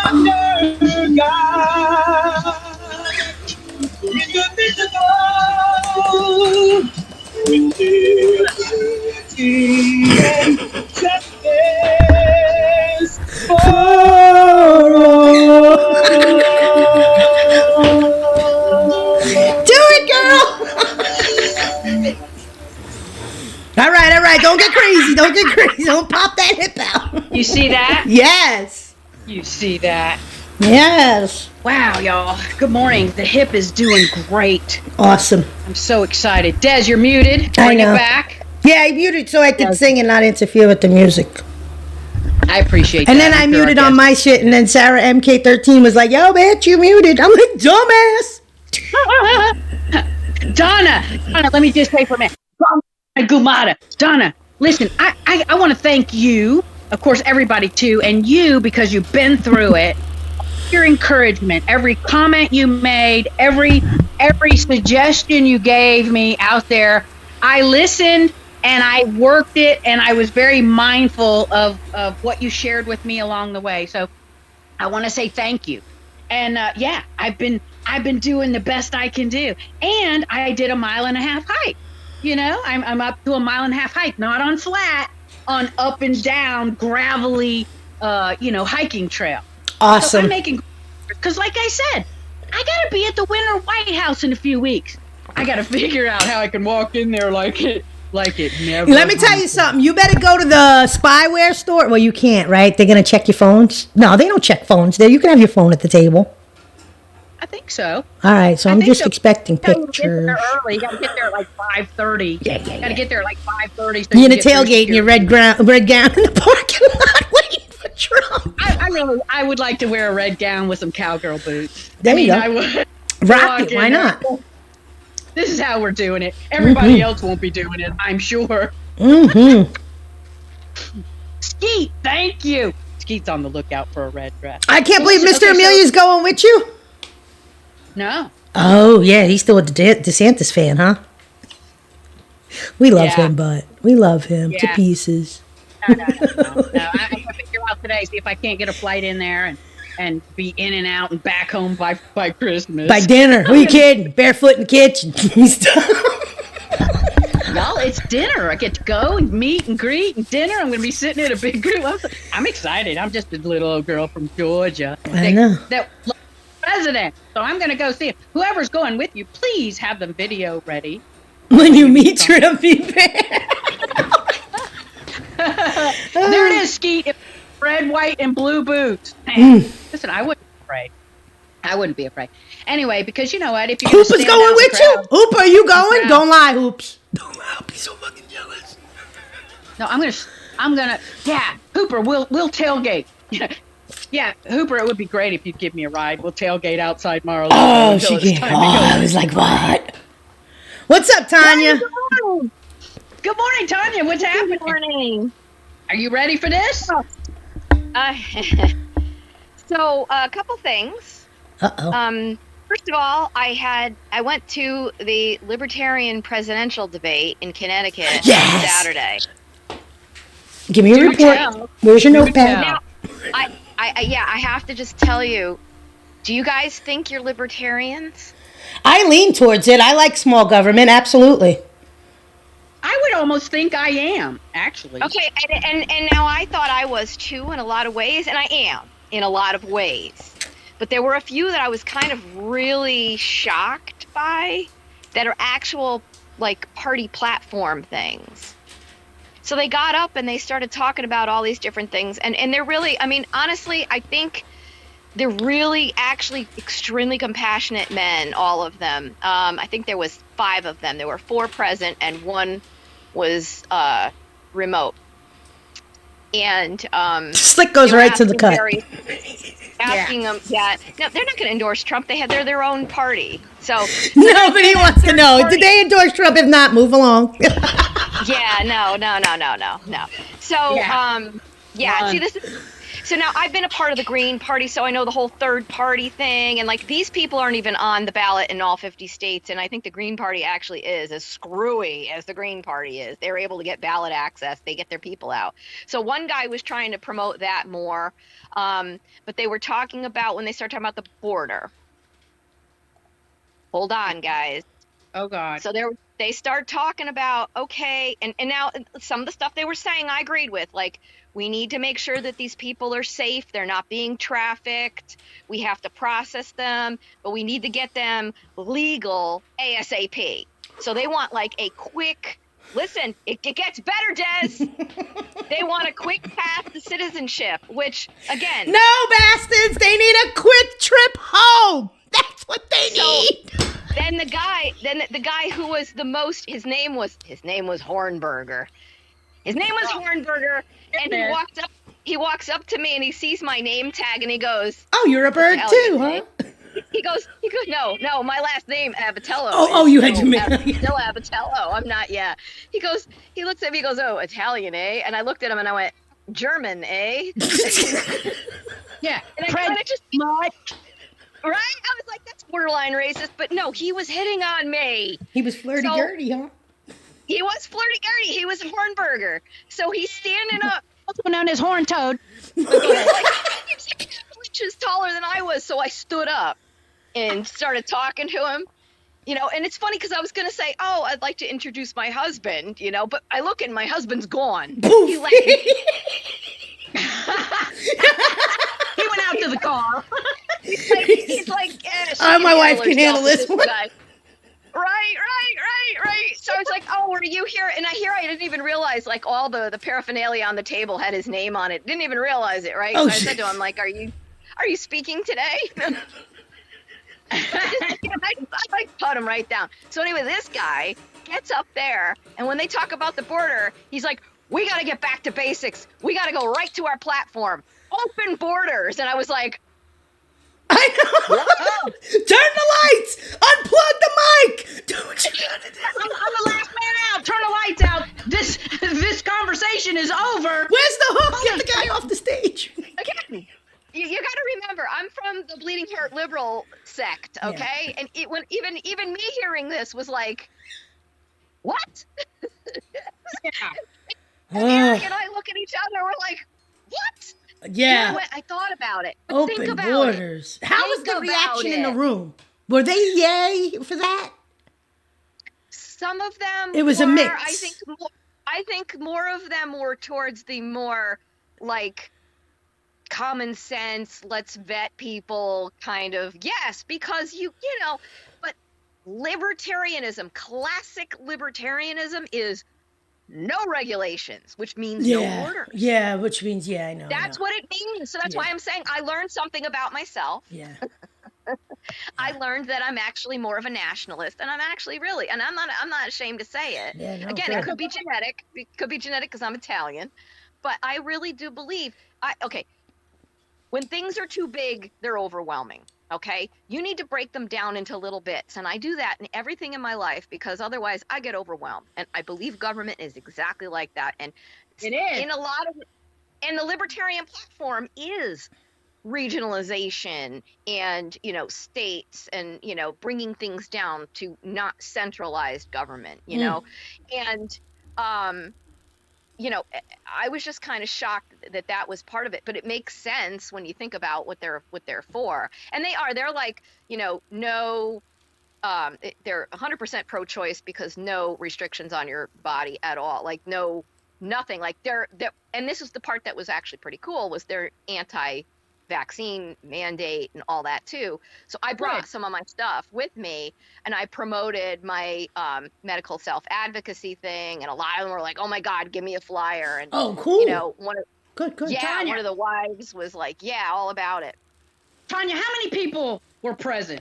under God, indivisible, with liberty and justice for all. Do it, girl. All right. Don't get crazy. Don't pop that hip out. You see that? Yes. You see that? Yes. Wow, y'all. Good morning. The hip is doing great. Awesome. I'm so excited. Des, you're muted. I know. Bring it back. Yeah, I muted so I could sing and not interfere with the music. I appreciate that. And then I muted on my shit, and then Sarah MK13 was like, yo, bitch, you muted. I'm like, dumbass. Donna, let me just say for a minute. Gumata. Donna, listen, I want to thank you, of course, everybody too, and you because you've been through it. Your encouragement, every comment you made, every suggestion you gave me out there, I listened and I worked it, and I was very mindful of what you shared with me along the way. So I want to say thank you. And yeah, I've been doing the best I can do, and I did a 1.5 mile hike. You know, I'm up to a 1.5 mile hike, not on flat, on up and down gravelly, hiking trail. Awesome. So I'm making, because like I said, I gotta be at the Winter White House in a few weeks. I gotta figure out how I can walk in there like it never. Let me tell you something. You better go to the spyware store. Well, you can't, right? They're gonna check your phones. No, they don't check phones there. You can have your phone at the table. I think so. All right, so I'm just expecting pictures. You get there early. You gotta get there at like 5:30. Yeah. Gotta get there at like 5:30. So you're gonna tailgate in your red gown in the parking lot waiting for Trump. I would like to wear a red gown with some cowgirl boots. There you go. I would rock it. Why not? This is how we're doing it. Everybody else won't be doing it, I'm sure. Skeet, thank you. Skeet's on the lookout for a red dress. I can't believe Mr. Amelia's going with you. No. Oh, yeah, he's still a DeSantis fan, huh? We love him, but we love him to pieces. No. I'm going to figure out today, see if I can't get a flight in there and be in and out and back home by Christmas. By dinner. Who are you kidding? Barefoot in the kitchen. Y'all, it's dinner. I get to go and meet and greet and dinner. I'm going to be sitting in a big group. I'm excited. I'm just a little old girl from Georgia. I know. That president. So I'm going to go see him. Whoever's going with you, please have the video ready. When you meet Trump, there it is, Skeet. Red, white, and blue boots. Listen, I wouldn't be afraid. I wouldn't be afraid. Anyway, because you know what? If you're Hoop is going with you. Hoop, are you going? Don't lie, Hoops. Don't lie. I'll be so fucking jealous. No, I'm gonna. Yeah, Hooper, we'll tailgate. Yeah, Hooper, it would be great if you'd give me a ride. We'll tailgate outside Marlowe. Oh, she did. I was like, what? What's up, Tanya? Good morning, Tanya. What's happening? Good morning. Are you ready for this? So, a couple things. Uh-oh. First of all, I went to the Libertarian presidential debate in Connecticut on Saturday. Give me a report. Where's your notepad? Now, I have to just tell you, do you guys think you're libertarians? I lean towards it. I like small government, absolutely. I would almost think I am, actually. Okay, and now I thought I was too in a lot of ways, and I am in a lot of ways. But there were a few that I was kind of really shocked by that are actual, like, party platform things. So they got up and they started talking about all these different things. And they're really, I mean, honestly, I think they're really actually extremely compassionate men, all of them. I think there was 5 of them. There were 4 present and 1 was remote. And Slick goes right to the cut. Asking them that no, they're not going to endorse Trump. They're their own party. So nobody wants to know. Did they endorse Trump? If not, move along. Yeah, no. So see, this is So now I've been a part of the Green Party, so I know the whole third party thing. And like these people aren't even on the ballot in all 50 states. And I think the Green Party actually is as screwy as the Green Party is. They're able to get ballot access. They get their people out. So one guy was trying to promote that more. But they were talking about when they started talking about the border. Hold on, guys. Oh, God. So they start talking about, okay, and now some of the stuff they were saying I agreed with, like we need to make sure that these people are safe, they're not being trafficked, we have to process them, but we need to get them legal ASAP. So they want like a quick, listen, it gets better, Des. They want a quick path to citizenship, which again. No, bastards, they need a quick trip home. That's what they need. Then the guy who was the most, his name was Hornberger. His name was Hornberger, and he walks up to me and he sees my name tag and he goes, "Oh, you're a bird too, huh?" He goes, no, my last name Abatello. Oh, you had to make still Abatello. I'm not yet. He looks at me, he goes, "Oh, Italian, eh?" And I looked at him and I went, "German, eh?" Yeah. And I kind of just right? I was like, that's borderline racist, but no, he was hitting on me. He was flirty-gurty, huh? He was flirty-gurty. He was Hornberger. So he's standing up. Also known as Horn Toad. Like, he was like 2 inches taller than I was, so I stood up and started talking to him. You know, and it's funny because I was going to say, oh, I'd like to introduce my husband, you know, but I look and my husband's gone. He left me. He went out to the car. He's like, yeah, my wife can handle this one. Guy. Right. So I was like, oh, were you here? And I didn't even realize, like, all the paraphernalia on the table had his name on it. Didn't even realize it, right? Oh, so I said to him, like, are you speaking today? I put him right down. So anyway, this guy gets up there, and when they talk about the border, he's like, we got to get back to basics. We got to go right to our platform. Open borders. And I was like, I know. Turn the lights. Unplug the mic. Do what you gotta do. I'm the last man out. Turn the lights out. This conversation is over. Where's the hook? Get the guy off the stage. Again, you got to remember, I'm from the Bleeding Heart liberal sect, okay? Yeah. And when even me hearing this was like, what? And Eric and I look at each other. We're like, what? Yeah. You know, I thought about it. But Open think about borders. It. How was the reaction in the room? Were they yay for that? Some of them. It was a mix. I think more of them were towards the more like common sense. Let's vet people kind of. Yes, because you know, but libertarianism, classic libertarianism is. No regulations, which means no borders. Yeah, which means, I know. That's what it means. So that's why I'm saying I learned something about myself. Yeah. I learned that I'm actually more of a nationalist, and I'm actually really, and I'm not ashamed to say it. Yeah, no, again, it could be genetic. It could be genetic because I'm Italian, but I really do believe. When things are too big, they're overwhelming. Okay, you need to break them down into little bits, and I do that in everything in my life because otherwise I get overwhelmed. And I believe government is exactly like that. And it is and the libertarian platform is regionalization and states and bringing things down to not centralized government. And I was just kind of shocked that was part of it, but it makes sense when you think about what they're for. And they're like, no, they're 100% pro-choice because no restrictions on your body at all. Like nothing. Like they're, and this is the part that was actually pretty cool was their anti-vaccine mandate and all that too. So I brought some of my stuff with me and I promoted my medical self-advocacy thing, and a lot of them were like, oh my God, give me a flyer. And oh, cool. Good. Yeah, Tanya, one of the wives was like, yeah, all about it. Tanya, how many people were present?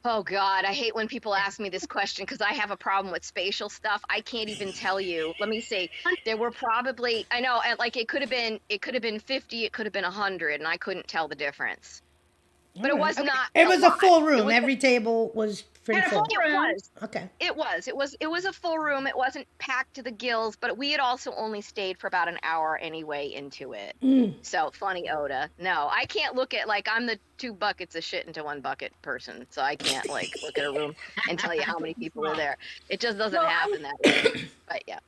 Oh God, I hate when people ask me this question because I have a problem with spatial stuff. I can't even tell you. Let me see. There were probably, I know, like it could have been 50, it could have been 100, and I couldn't tell the difference. But it was not. It was a full room. Every table was Pretty Had a full. full room. was. Okay. It was a full room. It wasn't packed to the gills, but we had also only stayed for about an hour anyway into it. So funny, Oda. No, I can't look at like I'm the 2 buckets of shit into 1 bucket person, so I can't like look at a room and tell you how many people are there. It just doesn't happen that way. But yeah.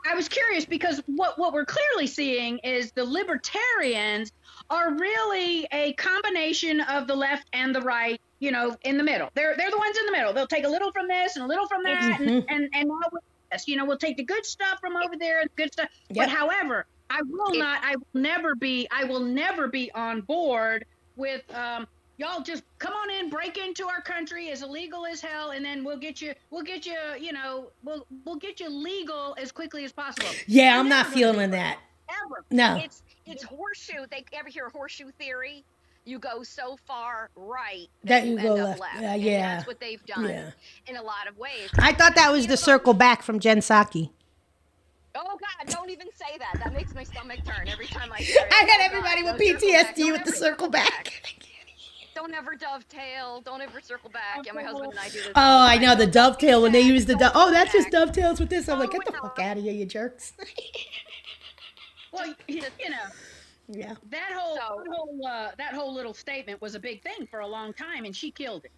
I was curious because what we're clearly seeing is the libertarians are really a combination of the left and the right, you know, in the middle. They're the ones in the middle. They'll take a little from this and a little from that, and now with this, you know, we'll take the good stuff from over there and good stuff. Yep. But however, I will never be on board with y'all just come on in, break into our country as illegal as hell, and then we'll get you, you know, we'll get you legal as quickly as possible. Yeah, I'm not feeling that. Ever. No. It's horseshoe. They ever hear horseshoe theory? You go so far right That you end go up left. And Yeah. that's what they've done Yeah. in a lot of ways. I thought that was the circle back from Jen Psaki. Oh God, don't even say that. That makes my stomach turn every time I hear it. I got Oh, everybody God, with no circle back. PTSD Don't with the ever circle back. Don't ever dovetail. Don't ever circle back. Yeah, my husband and I do this. Oh, I know the dovetail when they use the Don't oh, that's just back. dovetails with this. I'm like, Oh, get the no. fuck out of here, you jerks. Well, you know, Yeah. that whole little statement was a big thing for a long time, and she killed it.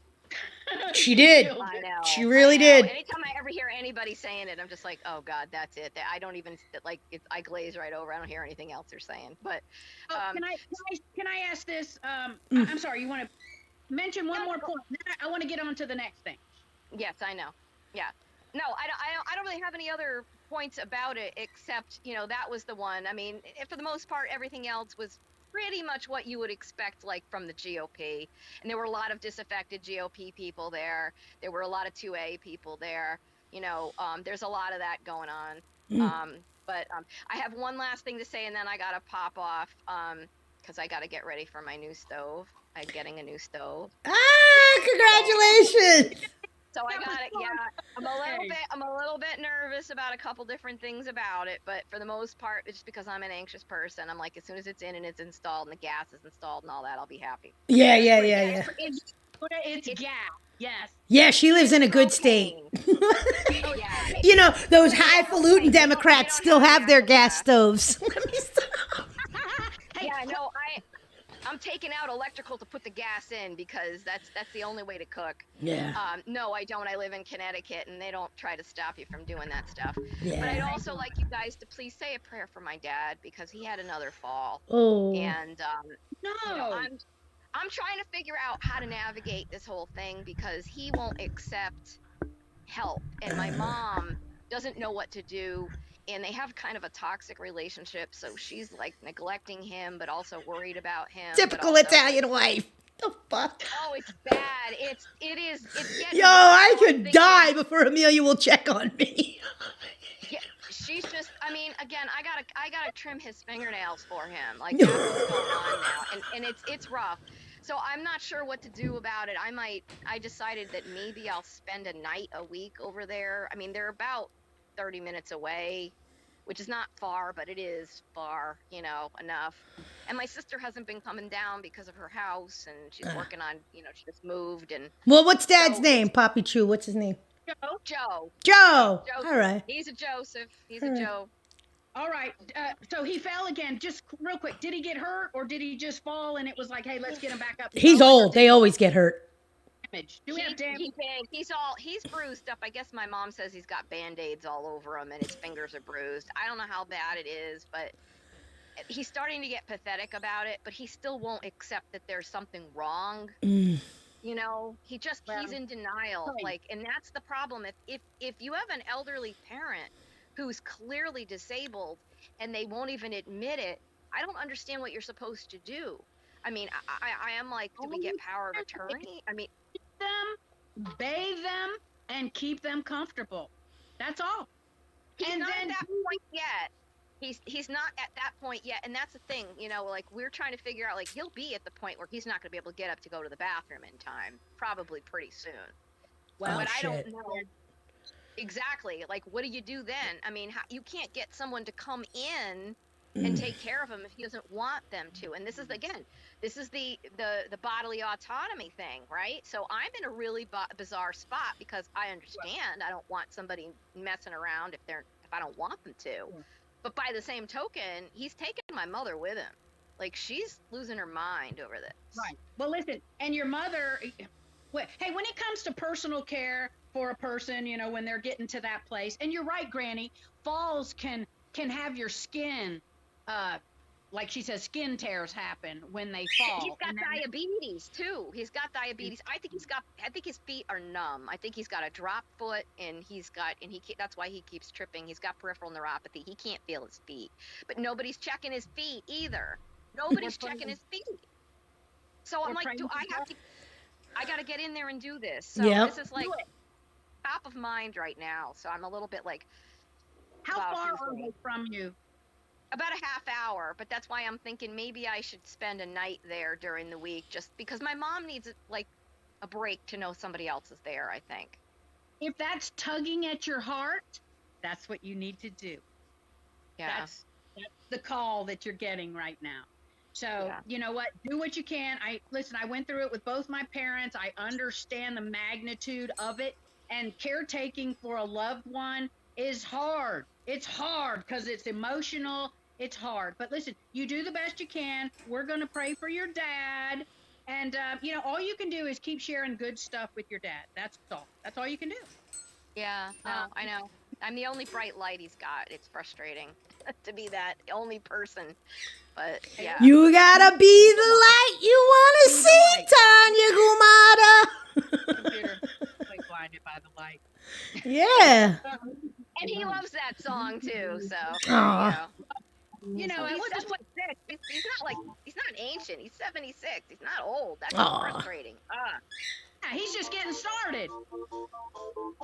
She did. I know. She really I know. did. Anytime I ever hear anybody saying it, I'm just like, oh God, that's it. I don't even like. I glaze right over. I don't hear anything else they're saying. But Can I ask this? I'm sorry. You want to mention one more point? Then I want to get on to the next thing. yes, I know. Yeah. No, I don't really have any other points about it except, you know, that was the one. I mean, for the most part, everything else was pretty much what you would expect, like from the GOP. And there were a lot of disaffected GOP people there. There were a lot of 2A people there. You know, there's a lot of that going on. But I have one last thing to say, and then I gotta pop off because I gotta get ready for my new stove. I'm getting a new stove. Ah, congratulations. So I got it. Yeah, I'm a little bit nervous about a couple different things about it, but for the most part, it's just because I'm an anxious person. I'm like, as soon as it's in and it's installed and the gas is installed and all that, I'll be happy. Yeah. It's gas. Yes. Yeah, she lives in a good state. Yeah. You know, those highfalutin Democrats still have their gas stoves. Yeah, no, I'm taking out electrical to put the gas in because that's the only way to cook. Yeah. No, I don't. I live in Connecticut, and they don't try to stop you from doing that stuff. Yeah. But I'd also like you guys to please say a prayer for my dad because he had another fall. Oh. And No. you know, I'm trying to figure out how to navigate this whole thing because he won't accept help, and my mom doesn't know what to do. And they have kind of a toxic relationship, so she's like neglecting him, but also worried about him. Typical Italian wife. The fuck? Oh, it's bad. It's getting. Yo, I could die before Amelia will check on me. Yeah, she's just. I mean, again, I gotta trim his fingernails for him. Like that's what's going on now, and it's rough. So I'm not sure what to do about it. I decided that maybe I'll spend a night a week over there. I mean, they're about 30 minutes away, which is not far, but it is far, you know, enough. And my sister hasn't been coming down because of her house, and she's working on, you know, she just moved. And Well, what's Dad's name? Poppy True. What's his name? Joe. Joe. All right. He's a Joseph. He's a Joe. All right. So he fell again. Just real quick. Did he get hurt, or did he just fall and it was like, hey, let's get him back up? He's old. They always get hurt. Damage. Do we have damage? He's bruised up. I guess my mom says he's got Band-Aids all over him and his fingers are bruised. I don't know how bad it is, but he's starting to get pathetic about it, but he still won't accept that there's something wrong. You know, he's in denial. Right. Like, and that's the problem. If you have an elderly parent who's clearly disabled and they won't even admit it, I don't understand what you're supposed to do. I mean, I am like, do we get power of attorney? I mean, Them, bathe them, and keep them comfortable. That's all. he's And not then at that point yet. He's not at that point yet, and that's the thing. You know, like we're trying to figure out, like he'll be at the point where he's not going to be able to get up to go to the bathroom in time, probably pretty soon. Well, but I shit. don't know exactly. Like, what do you do then? I mean, you can't get someone to come in and take care of him if he doesn't want them to. And this is the bodily autonomy thing, right? So I'm in a really bizarre spot because I understand I don't want somebody messing around if I don't want them to. But by the same token, he's taking my mother with him. Like, she's losing her mind over this. Right. Well, listen, and your mother, hey, when it comes to personal care for a person, you know, when they're getting to that place, and you're right, Granny, falls can have your skin, like she says, skin tears happen when they fall. He's got diabetes too. He's got diabetes. I think his feet are numb. I think he's got a drop foot, and that's why he keeps tripping. He's got peripheral neuropathy. He can't feel his feet. But nobody's checking his feet either. Nobody's checking his feet. So I'm like, I got to get in there and do this. So this is like top of mind right now. So I'm a little bit like, how far are they from you? About a half hour, but that's why I'm thinking maybe I should spend a night there during the week, just because my mom needs like a break to know somebody else is there, I think. If that's tugging at your heart, that's what you need to do. Yeah. That's the call that you're getting right now. So, you know what? Do what you can. I went through it with both my parents. I understand the magnitude of it, and caretaking for a loved one is hard. It's hard because it's emotional. It's hard. But listen, you do the best you can. We're going to pray for your dad. And, you know, all you can do is keep sharing good stuff with your dad. That's all. That's all you can do. Yeah, no, I know. I'm the only bright light he's got. It's frustrating to be that only person. But, yeah. You gotta be the light you want to see, Tanya Gumata. Computer, like blinded by the light. Yeah. And he loves that song, too, so. You know, he's 76. He's not ancient. He's 76. He's not old. That's frustrating. Yeah, he's just getting started.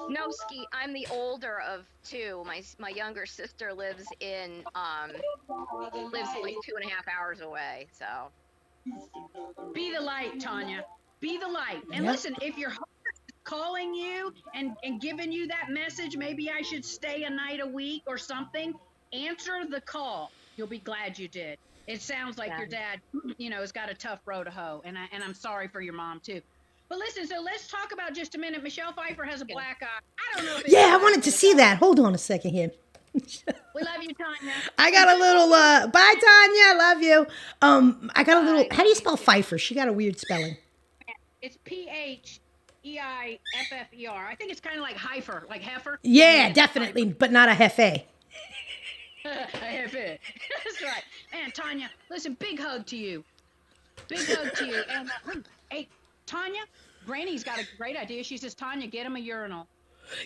No, Ski, I'm the older of two. My younger sister lives like 2.5 hours away, so. Be the light, Tanya. Be the light. And listen, if your heart is calling you and giving you that message, maybe I should stay a night a week or something, answer the call. You'll be glad you did. It sounds like your dad, you know, has got a tough row to hoe, and I'm sorry for your mom too. But listen, so let's talk about just a minute. Michelle Pfeiffer has a black eye. I don't know if I wanted to see that. Hold on a second here. We love you, Tanya. I got a little, bye, Tanya. Love you. I got a little, how do you spell Pfeiffer? She got a weird spelling. It's Pheiffer. I think it's kind of like heifer, like heifer. Yeah, definitely, but not a hefe. Heifer. That's right. Man, Tanya, listen, big hug to you. Big hug to you. And hey, Tanya, Granny's got a great idea. She says, Tanya, get him a urinal.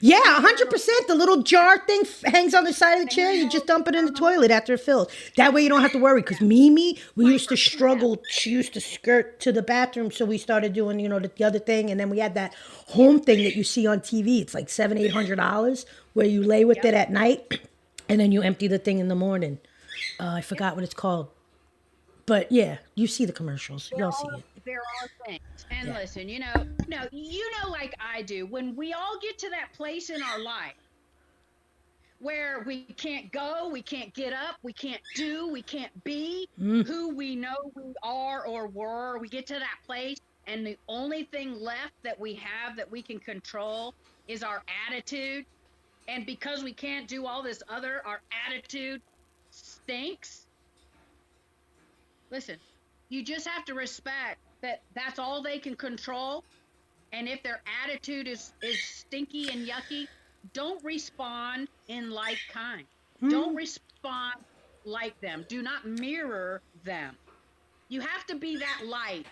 Yeah, 100%. The little jar thing hangs on the side of the chair. You just dump it in the toilet after it fills. That way you don't have to worry. Because Mimi, we used to struggle. She used to skirt to the bathroom. So we started doing, you know, the other thing. And then we had that home thing that you see on TV. It's like $700-800 where you lay with it at night. And then you empty the thing in the morning. I forgot what it's called. But yeah, you see the commercials. You'll see it. There are things. And listen, you know, like I do, when we all get to that place in our life where we can't go, we can't get up, we can't do, we can't be who we know we are or were, we get to that place and the only thing left that we have that we can control is our attitude. And because we can't do all this other, our attitude stinks. Listen, you just have to respect that that's all they can control. And if their attitude is stinky and yucky, don't respond in like kind. Don't respond like them. Do not mirror them. You have to be that light.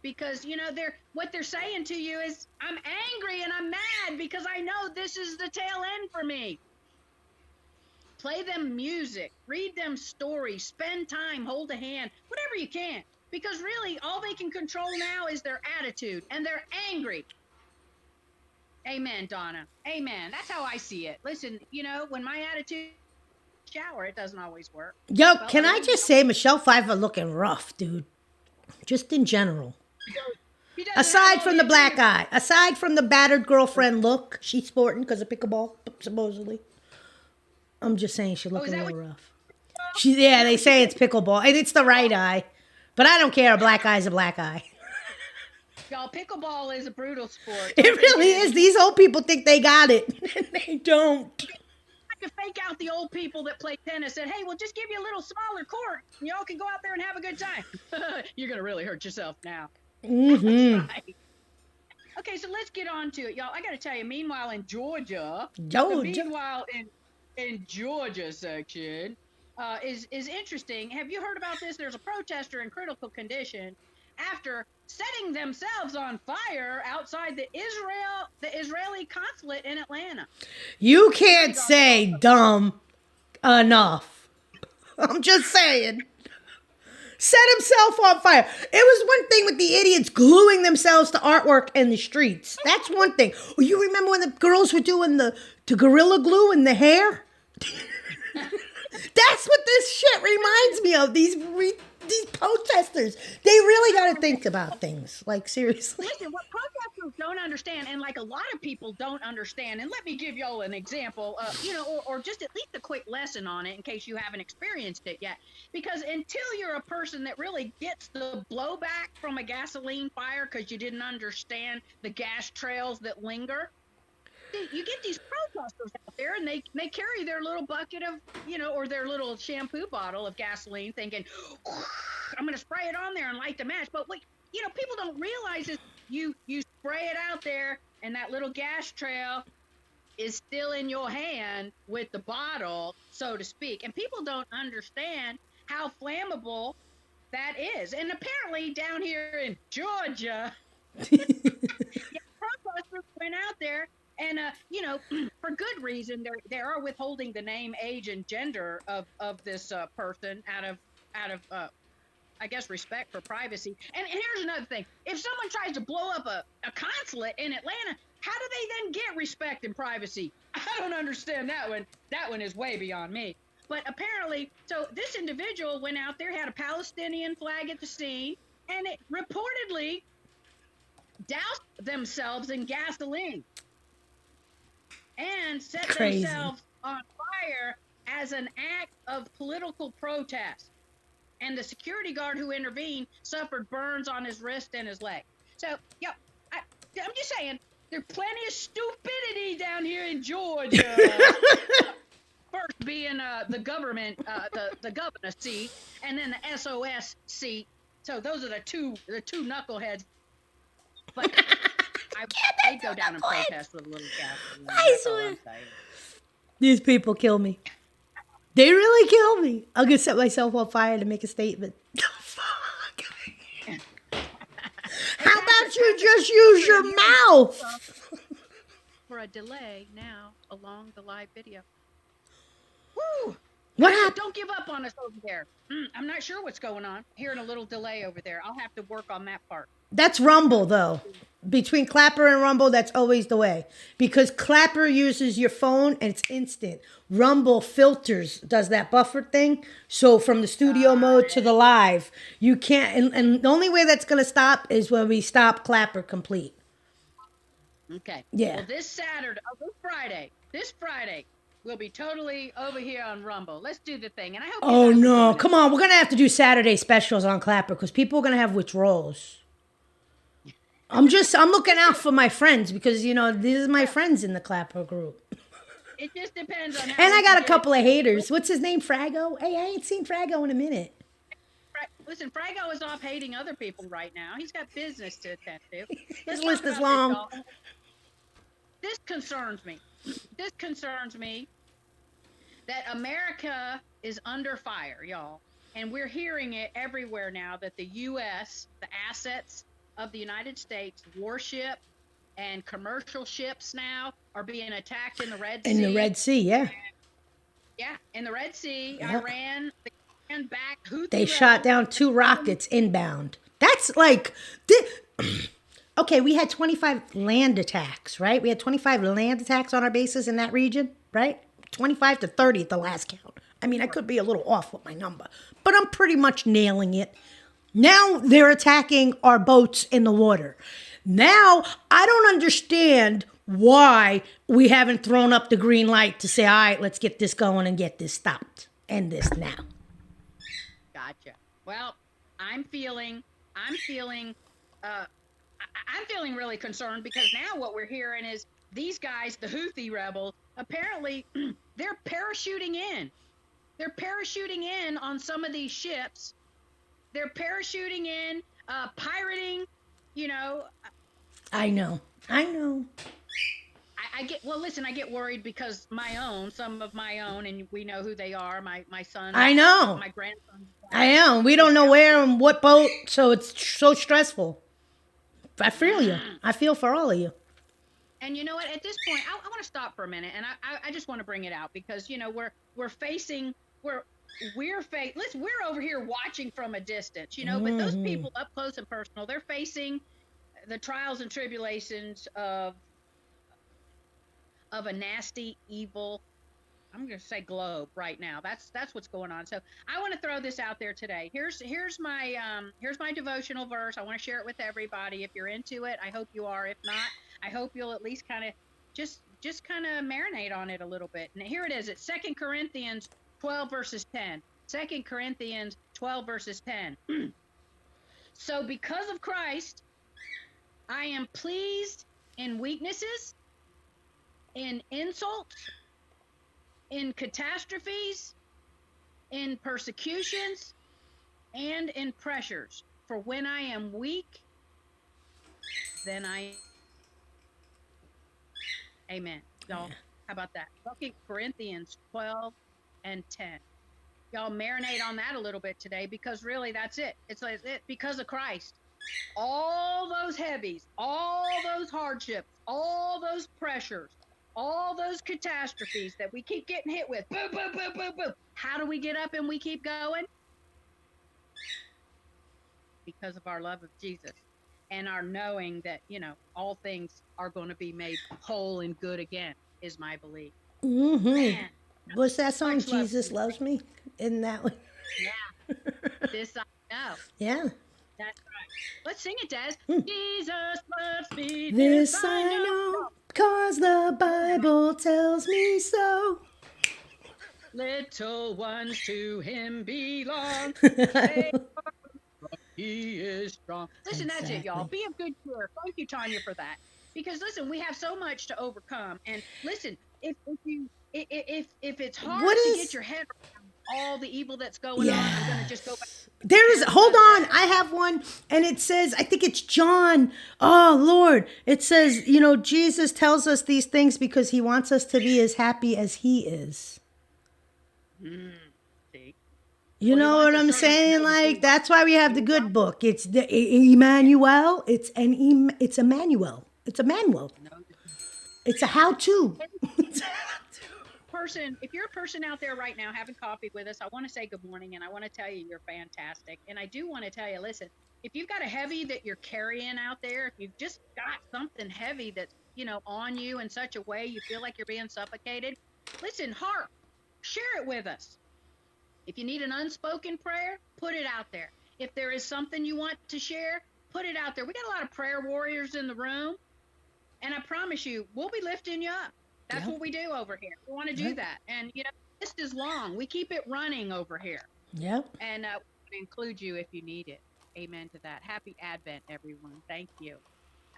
Because, you know, what they're saying to you is, I'm angry and I'm mad because I know this is the tail end for me. Play them music, read them stories, spend time, hold a hand, whatever you can. Because really, all they can control now is their attitude, and they're angry. Amen, Donna. Amen. That's how I see it. Listen, you know, when my attitude shower, it doesn't always work. Yo, can I just say, Michelle Pfeiffer looking rough, dude. Just in general. Aside from the black eye, aside from the battered girlfriend look she's sporting because of pickleball, supposedly. I'm just saying she's looking a little rough. Yeah, they say it's pickleball, and it's the right eye. But I don't care. A black eye's a black eye. Y'all, pickleball is a brutal sport. It really is. These old people think they got it, and they don't. To fake out the old people that play tennis and, hey, we'll just give you a little smaller court. And y'all can go out there and have a good time. You're going to really hurt yourself now. Mm-hmm. Right. Okay, so let's get on to it, y'all. I got to tell you, meanwhile in Georgia, in Georgia section is interesting. Have you heard about this? There's a protester in critical condition after setting themselves on fire outside the Israeli consulate in Atlanta. You can't say dumb enough. I'm just saying. Set himself on fire. It was one thing with the idiots gluing themselves to artwork in the streets. That's one thing. Oh, you remember when the girls were doing the Gorilla Glue in the hair? That's what this shit reminds me of. These protesters. They really got to think about things. Like, seriously. Listen, what protesters don't understand, and like a lot of people don't understand, and let me give y'all an example, or just at least a quick lesson on it in case you haven't experienced it yet. Because until you're a person that really gets the blowback from a gasoline fire because you didn't understand the gas trails that linger, you get these protesters out there and they carry their little bucket of, or their little shampoo bottle of gasoline thinking, I'm going to spray it on there and light the match. But what, people don't realize is you spray it out there and that little gas trail is still in your hand with the bottle, so to speak. And people don't understand how flammable that is. And apparently down here in Georgia, protesters went out there and, for good reason, they are withholding the name, age, and gender of this person out of I guess, respect for privacy. And here's another thing. If someone tries to blow up a consulate in Atlanta, how do they then get respect and privacy? I don't understand that one. That one is way beyond me. But apparently, so this individual went out there, had a Palestinian flag at the scene, and it reportedly doused themselves in gasoline and set themselves on fire as an act of political protest. And the security guard who intervened suffered burns on his wrist and his leg. So, I'm just saying, there's plenty of stupidity down here in Georgia. First being the government, the governor seat, and then the SOS seat. So those are the two knuckleheads. But I'd go down and protest with a little gasoline. I swear. These people kill me. They really kill me. I'm going to set myself on fire to make a statement. Fuck. How about you just use your mouth? For a delay now along the live video. Woo! What happened? Don't give up on us over there. I'm not sure what's going on. Hearing a little delay over there. I'll have to work on that part. That's Rumble, though. Between Clapper and Rumble, that's always the way. Because Clapper uses your phone and it's instant. Rumble filters, does that buffer thing. So from the studio mode to the live, you can't. And the only way that's going to stop is when we stop Clapper complete. Okay. Yeah. Well, this Friday, we'll be totally over here on Rumble. Let's do the thing. And I hope. Oh, no. Come on. We're going to have to do Saturday specials on Clapper because people are going to have withdrawals. I'm looking out for my friends because, these are my friends in the Clapper group. It just depends on how. And I got a couple of haters. What's his name? Frago? Hey, I ain't seen Frago in a minute. Listen, Frago is off hating other people right now. He's got business to attend to. His list is long. This concerns me. This concerns me that America is under fire, y'all. And we're hearing it everywhere now that the U.S., the assets of the United States, warship and commercial ships now are being attacked in the Red Sea. In the Red Sea, yeah. Yeah, in the Red Sea, Yep. Iran back. They shot down 2 rockets inbound. That's like... Okay, we had 25 land attacks, right? We had 25 land attacks on our bases in that region, right? 25 to 30 at the last count. I mean, I could be a little off with my number, but I'm pretty much nailing it. Now they're attacking our boats in the water. Now, I don't understand why we haven't thrown up the green light to say, all right, let's get this going and get this stopped. End this now. Gotcha. Well, I'm feeling I'm feeling really concerned because now what we're hearing is these guys, the Houthi rebels, apparently they're parachuting in. They're parachuting in on some of these ships. They're parachuting in, pirating, you know. I know. I get, well, listen, I get worried because some of my own, and we know who they are, my son. I know. My grandson. I am. We don't know where and what boat, so it's so stressful. I feel you. I feel for all of you. And you know what? At this point, I want to stop for a minute, and I just want to bring it out because you know we're over here watching from a distance, you know, but those people up close and personal, they're facing the trials and tribulations of a nasty, evil, I'm going to say globe right now. That's what's going on. So I want to throw this out there today. Here's my devotional verse. I want to share it with everybody. If you're into it, I hope you are. If not, I hope you'll at least kind of just kind of marinate on it a little bit. And here it is. It's 2 Corinthians 12 verses 10. 2 Corinthians 12 verses 10. So because of Christ, I am pleased in weaknesses, in insults, in catastrophes, in persecutions, and in pressures. For when I am weak, then I... Amen. Y'all, how about that? 2 Corinthians 12 and 10. Y'all marinate on that a little bit today because really that's it. It's like it because of Christ. All those heavies, all those hardships, all those pressures, all those catastrophes that we keep getting hit with. Boom, boom, boom, boom, boom. How do we get up and we keep going? Because of our love of Jesus and our knowing that, you know, all things are going to be made whole and good again is my belief. Man, what's that song? Jesus Loves Me? Isn't that one? Yeah. This I know. Yeah. That's right. Let's sing it, Des. Jesus loves me. This I know, 'cause the Bible tells me so. Little ones to him belong. He is strong. Listen, that's it, y'all. Be of good cheer. Thank you, Tanya, for that. Because listen, we have so much to overcome. And listen, if it's hard to get your head around all the evil that's going on, I'm gonna just go back. Hold on, I have one, and it says, I think it's John. Oh, Lord. It says, you know, Jesus tells us these things because he wants us to be as happy as he is. See? You know what I'm saying? Like, that's why we have the good book. It's the Emmanuel. It's Emmanuel. It's a manual. It's a how-to. If you're a person out there right now having coffee with us, I want to say good morning and I want to tell you you're fantastic. And I do want to tell you, listen, if you've got a heavy that you're carrying out there, if you've just got something heavy that's, you know, on you in such a way you feel like you're being suffocated, listen, share it with us. If you need an unspoken prayer, put it out there. If there is something you want to share, put it out there. We got a lot of prayer warriors in the room, and I promise you, we'll be lifting you up. That's what we do over here. We want to do that. And, you know, the list is long. We keep it running over here. Yep. And we include you if you need it. Amen to that. Happy Advent, everyone. Thank you.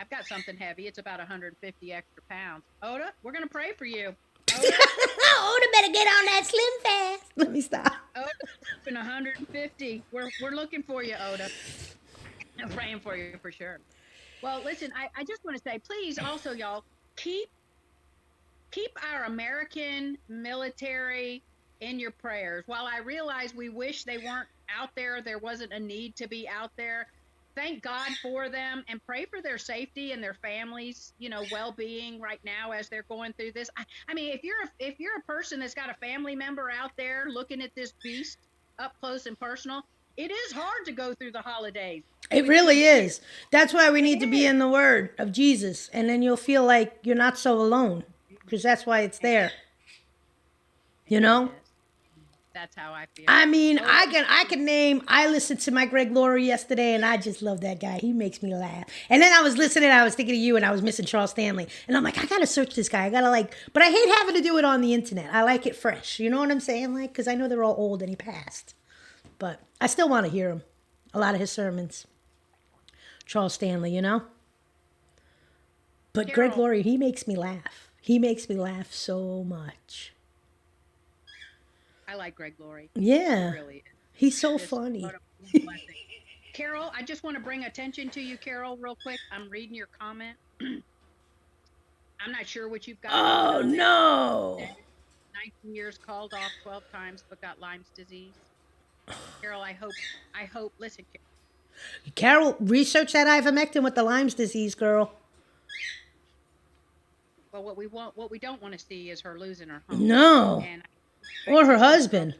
I've got something heavy. It's about 150 extra pounds. Oda, we're going to pray for you. Oda better get on that slim fast. Let me stop. Oda, 150. We're looking for you, Oda. I'm praying for you for sure. Well, listen, I just want to say, please also, y'all, keep our American military in your prayers. While I realize we wish they weren't out there wasn't a need to be out there, thank God for them and pray for their safety and their families, you know, well-being right now as they're going through this. I mean, if you're a person that's got a family member out there looking at this beast up close and personal, it is hard to go through the holidays. It really is. That's why we need to be in the word of Jesus, and then you'll feel like you're not so alone. Because that's why it's there. You know? That's how I feel. I mean, I listened to my Greg Laurie yesterday, and I just love that guy. He makes me laugh. And then I was listening, I was thinking of you, and I was missing Charles Stanley. And I'm like, I got to search this guy. But I hate having to do it on the internet. I like it fresh. You know what I'm saying? Like, because I know they're all old and he passed. But I still want to hear him. A lot of his sermons. Charles Stanley, you know? But Greg Carol. Laurie, he makes me laugh. He makes me laugh so much. I like Greg Laurie. Yeah. Really. He's so Just funny. what a blessing. Carol, I just want to bring attention to you, Carol, real quick. I'm reading your comment. I'm not sure what you've got. Oh, going on there. no. 19 years, called off 12 times, but got Lyme's disease. Carol, I hope, listen, Carol, research that ivermectin with the Lyme's disease, girl. well, what we don't want to see is her losing her home. No. And Or her husband.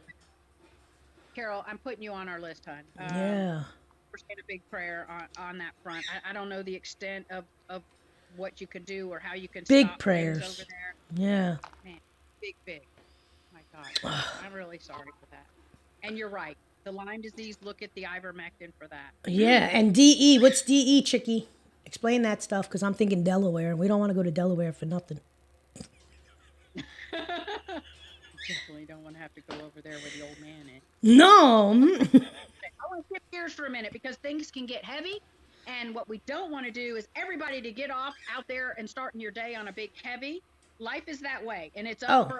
Carol, I'm putting you on our list, hon. Yeah. We're saying a big prayer on that front. I don't know the extent of what you could do or how you can Big stop prayers. things over there. Yeah. Man, big. My God, I'm really sorry for that. And you're right. The Lyme disease, look at the ivermectin for that. Yeah. And DE. What's DE, Chicky? Explain that stuff, because I'm thinking Delaware, and we don't want to go to Delaware for nothing. Definitely don't want to have to go over there where the old man is. No. I want to shift gears for a minute because things can get heavy. And what we don't want to do is everybody to get off out there and starting your day on a big heavy. Life is that way. And it's up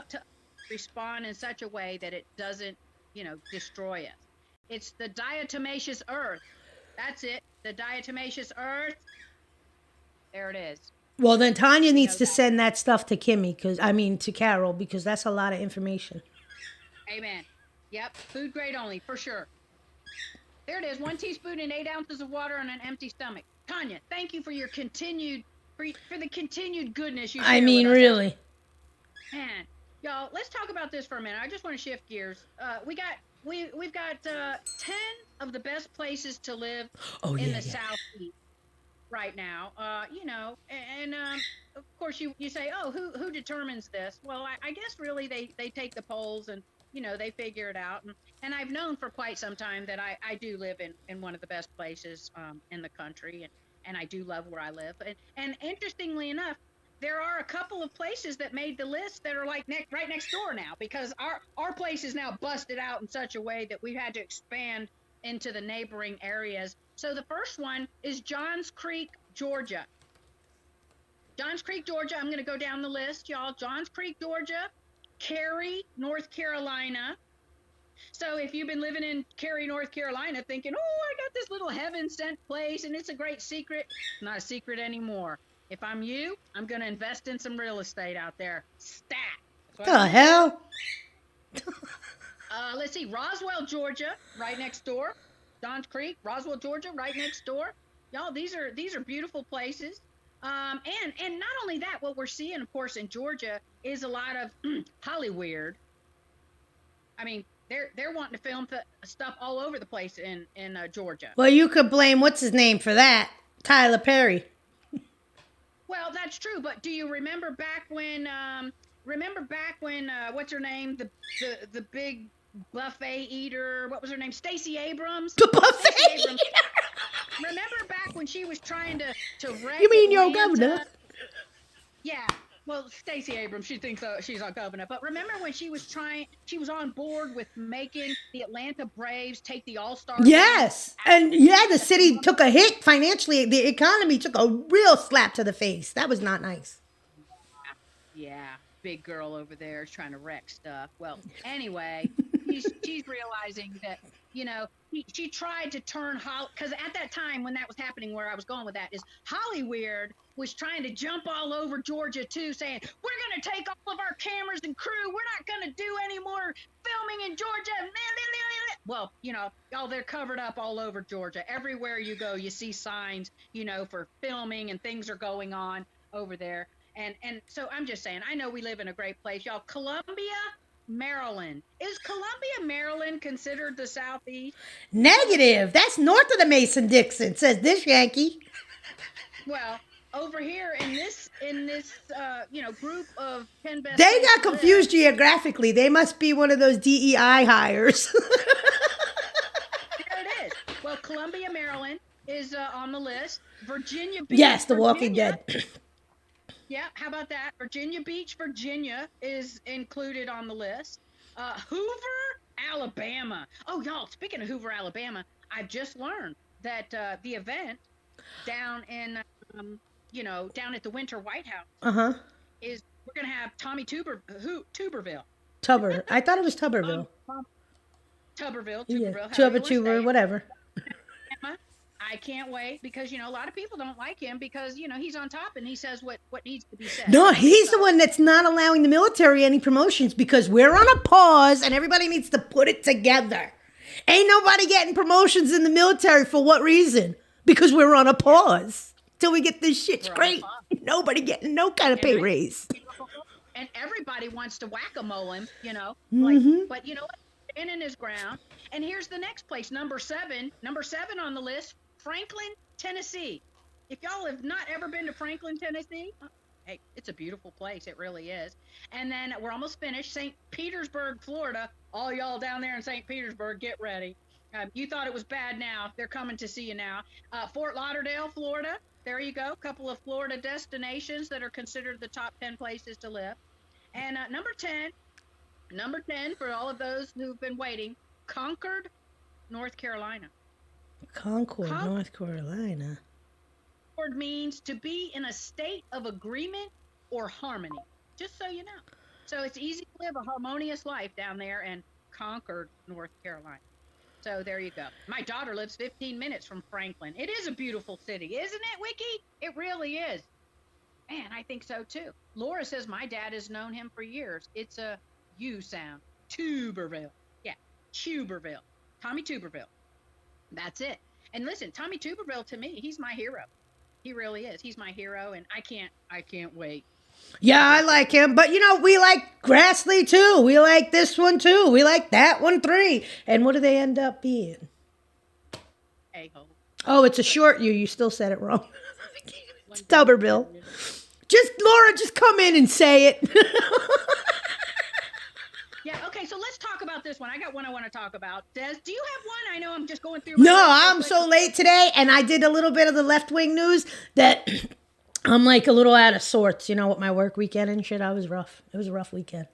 to respond in such a way that it doesn't, destroy us. It's the diatomaceous earth. That's it. The diatomaceous earth. There it is. Well, then Tanya needs to send that stuff to to Carol, because that's a lot of information. Amen. Yep. Food grade only, for sure. There it is. 1 teaspoon and 8 ounces of water on an empty stomach. Tanya, thank you for your continued, for the continued goodness you share with us. Really. Man, y'all, let's talk about this for a minute. I just want to shift gears. We've got 10 of the best places to live in the Southeast right now. Of course you say, oh, who determines this? Well, I guess really they take the polls and they figure it out. And I've known for quite some time that I do live in one of the best places in the country, and I do love where I live. And interestingly enough, there are a couple of places that made the list that are like right next door now, because our place is now busted out in such a way that we've had to expand into the neighboring areas. So the first one is Johns Creek, Georgia. Johns Creek, Georgia. I'm going to go down the list, y'all. Johns Creek, Georgia. Cary, North Carolina. So if you've been living in Cary, North Carolina, thinking, oh, I got this little heaven-sent place and it's a great secret, not a secret anymore. If I'm you, I'm going to invest in some real estate out there. Stat. The hell? Let's see. Roswell, Georgia, right next door. Johns Creek, Roswell, Georgia, right next door. Y'all, these are beautiful places. And not only that, what we're seeing, of course, in Georgia is a lot of Hollyweird. I mean, they're wanting to film stuff all over the place in Georgia. Well, you could blame what's his name for that, Tyler Perry. Well, that's true, but do you remember back when? What's her name? The big buffet eater. What was her name? Stacey Abrams. The buffet eater. Remember back when she was trying to wreck You mean your Atlanta? governor? Yeah. Well, Stacey Abrams, she thinks she's our governor. But remember when she was on board with making the Atlanta Braves take the All-Star game? Yes. And the city took a hit financially. The economy took a real slap to the face. That was not nice. Yeah. Big girl over there is trying to wreck stuff. Well, anyway, she's realizing that, she tried to turn because at that time when that was happening, where I was going with that is Hollyweird was trying to jump all over Georgia too, saying, we're going to take all of our cameras and crew. We're not going to do any more filming in Georgia. Well, y'all, they're covered up all over Georgia. Everywhere you go, you see signs, for filming, and things are going on over there. And so I'm just saying, I know we live in a great place, y'all. Columbia, Maryland. Is Columbia, Maryland considered the Southeast? Negative. That's north of the Mason-Dixon, says this Yankee. Well, over here in this group of 10 best. They got confused geographically. They must be one of those DEI hires. There it is. Well, Columbia, Maryland is on the list. Virginia Beach. Yes, The Virginia. Walking Dead. Yeah, how about that? Virginia Beach, Virginia is included on the list. Hoover, Alabama. Oh, y'all, speaking of Hoover, Alabama, I've just learned that the event down in, down at the Winter White House Uh-huh. is we're going to have Tommy Tuberville. Tuber. I thought it was Tuberville. Tuberville, Yeah. however you wanna say Tuber, it. whatever. I can't wait because, a lot of people don't like him because, he's on top and he says what needs to be said. No, he's the one that's not allowing the military any promotions because we're on a pause and everybody needs to put it together. Ain't nobody getting promotions in the military for what reason? Because we're on a pause till we get this shit straight. Nobody getting no kind of pay raise. And everybody wants to whack-a-mole him, Mhm. but you know what? In his ground. And here's the next place, number seven on the list, Franklin, Tennessee. If y'all have not ever been to Franklin, Tennessee, hey, it's a beautiful place. It really is. And then we're almost finished. St. Petersburg, Florida. All y'all down there in St. Petersburg, get ready. You thought it was bad now. They're coming to see you now. Fort Lauderdale, Florida. There you go. A couple of Florida destinations that are considered the top 10 places to live. And number 10 for all of those who've been waiting, Concord, North Carolina. Concord, North Carolina. Concord means to be in a state of agreement or harmony, just so you know. So it's easy to live a harmonious life down there in Concord, North Carolina. So there you go. My daughter lives 15 minutes from Franklin. It is a beautiful city, isn't it, Wiki? It really is. Man, I think so too. Laura says my dad has known him for years. It's a U sound. Tuberville. Yeah, Tuberville. Tommy Tuberville. That's it. And listen, Tommy Tuberville, to me, he's my hero. He really is. He's my hero, and I can't wait. Yeah, I like him. But, we like Grassley, too. We like this one, too. We like that one, 3. And what do they end up being? A-hole. Oh, it's a short U. You still said it wrong. It's Tuberville. Laura, just come in and say it. Yeah, okay, so let's talk about this one. I got one I want to talk about. Des, do you have one? I know I'm just going through. No, I'm so late today, and I did a little bit of the left-wing news that I'm like a little out of sorts, with my work weekend and shit. I was rough. It was a rough weekend.